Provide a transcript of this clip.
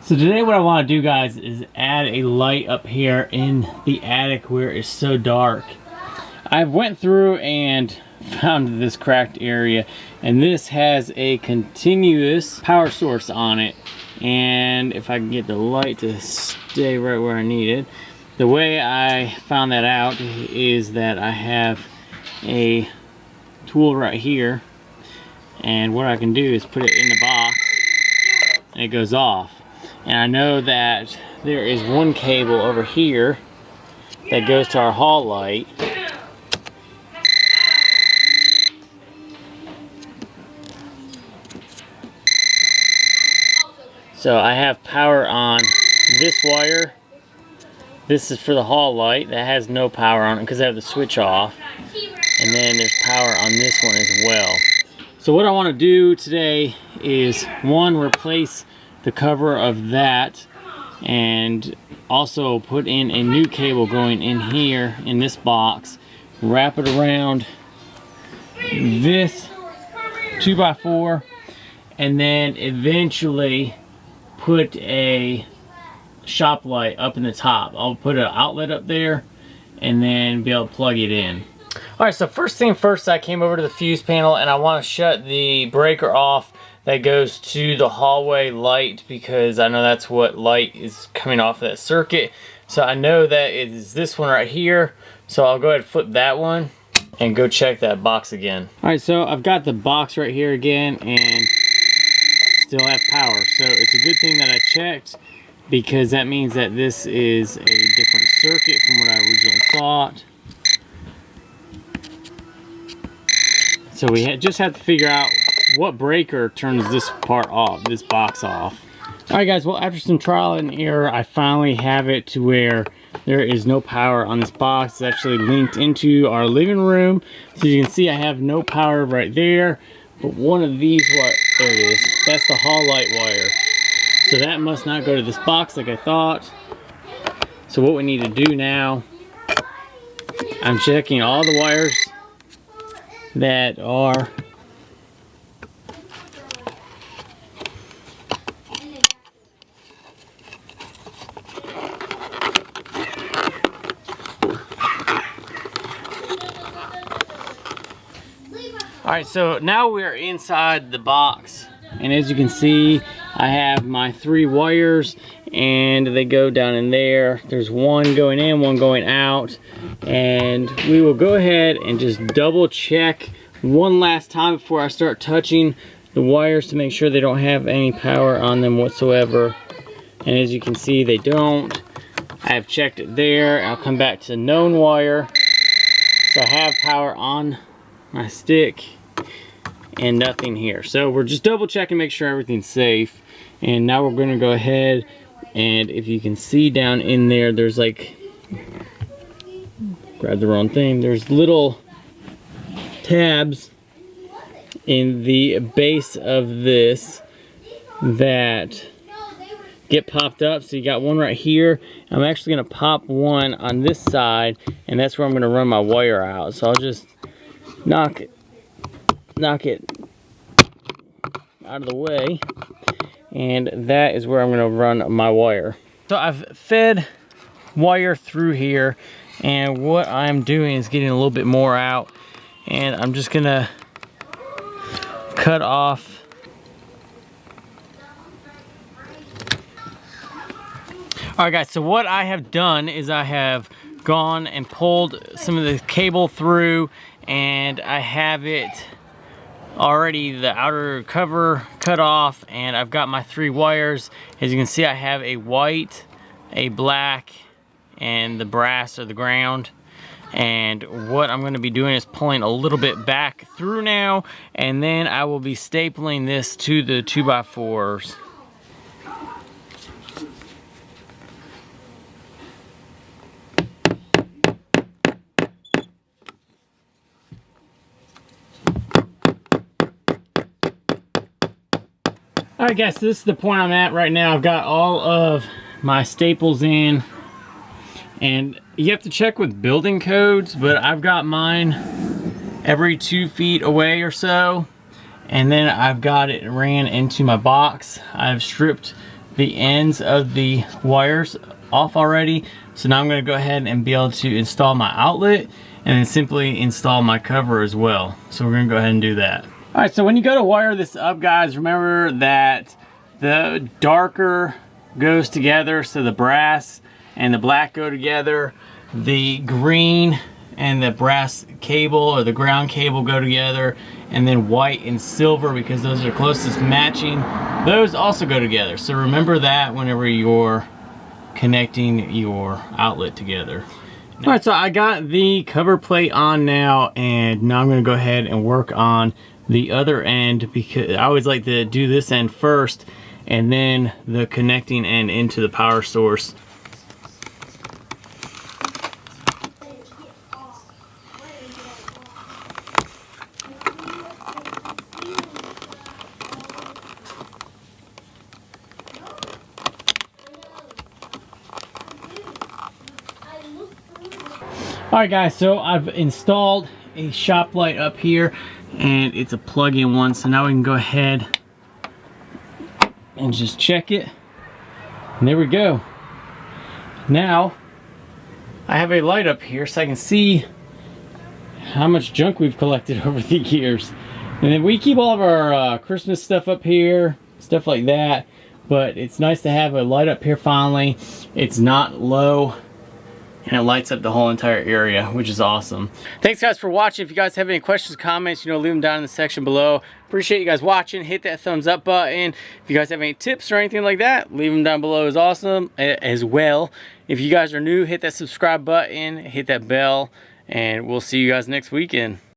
So today what I want to do, guys, is add a light up here in the attic where it's so dark. I went through and found this cracked area, and this has a continuous power source on it. And if I can get the light to stay right where I need it, the way I found that out is that I have a tool right here, and what I can do is put it in the box and it goes off. And I know that there is one cable over here that goes to our hall light. So I have power on this wire. This is for the hall light. That has no power on it because I have the switch off. And then there's power on this one as well. So what I want to do today is, one, replace the cover of that, and also put in a new cable going in here in this box, wrap it around this 2x4, and then eventually put a shop light up in the top. I'll put an outlet up there and then be able to plug it in. Alright, so first thing first, I came over to the fuse panel and I want to shut the breaker off that goes to the hallway light, because I know that's what light is coming off that circuit. So I know that it is this one right here. So I'll go ahead and flip that one and go check that box again. Alright, so I've got the box right here again and still have power. So it's a good thing that I checked, because that means that this is a different circuit from what I originally thought. So we just have to figure out what breaker turns this part off, this box off. Alright guys, well, after some trial and error, I finally have it to where there is no power on this box. It's actually linked into our living room. So you can see I have no power right there. But one of these, there it is. That's the hall light wire. So that must not go to this box like I thought. So what we need to do now, I'm checking all the wires that are Alright, so now we're inside the box, and as you can see, I have my 3 wires and they go down in there. There's one going in, one going out, and we will go ahead and just double check one last time before I start touching the wires to make sure they don't have any power on them whatsoever. And as you can see, they don't. I have checked it there. I'll come back to known wire. So I have power on my stick and nothing here. So we're just double checking, make sure everything's safe. And now we're going to go ahead, and if you can see down in there, there's like, grab the wrong thing, there's little tabs in the base of this that get popped up. So you got one right here. I'm actually going to pop one on this side, and that's where I'm going to run my wire out. So I'll just knock it out of the way, and that is where I'm going to run my wire. So I've fed wire through here, and what I'm doing is getting a little bit more out, and I'm just going to cut off Alright guys, so what I have done is I have gone and pulled some of the cable through, and I have it already, the outer cover cut off, and I've got my 3 wires. As you can see, I have a white, a black, and the brass or the ground. And what I'm going to be doing is pulling a little bit back through now, and then I will be stapling this to the 2x4s. Alright guys, so this is the point I'm at right now. I've got all of my staples in, and you have to check with building codes, but I've got mine every 2 feet away or so, and then I've got it ran into my box. I've stripped the ends of the wires off already. So now I'm going to go ahead and be able to install my outlet and then simply install my cover as well. So we're going to go ahead and do that. All right, so when you go to wire this up, guys, remember that the darker goes together, so the brass and the black go together. The green and the brass cable or the ground cable go together, and then white and silver, because those are closest matching, those also go together. So remember that whenever you're connecting your outlet together. All right, so I got the cover plate on now, and now I'm going to go ahead and work on the other end, because I always like to do this end first and then the connecting end into the power source. Alright guys, so I've installed a shop light up here, and it's a plug-in one, so now we can go ahead and just check it. And there we go. Now I have a light up here so I can see how much junk we've collected over the years. And then we keep all of our Christmas stuff up here, stuff like that, but it's nice to have a light up here finally. It's not low, and it lights up the whole entire area, which is awesome. Thanks guys for watching. If you guys have any questions, comments, leave them down in the section below. Appreciate you guys watching. Hit that thumbs up button. If you guys have any tips or anything like that, leave them down below as well. If you guys are new, hit that subscribe button, hit that bell, and we'll see you guys next weekend.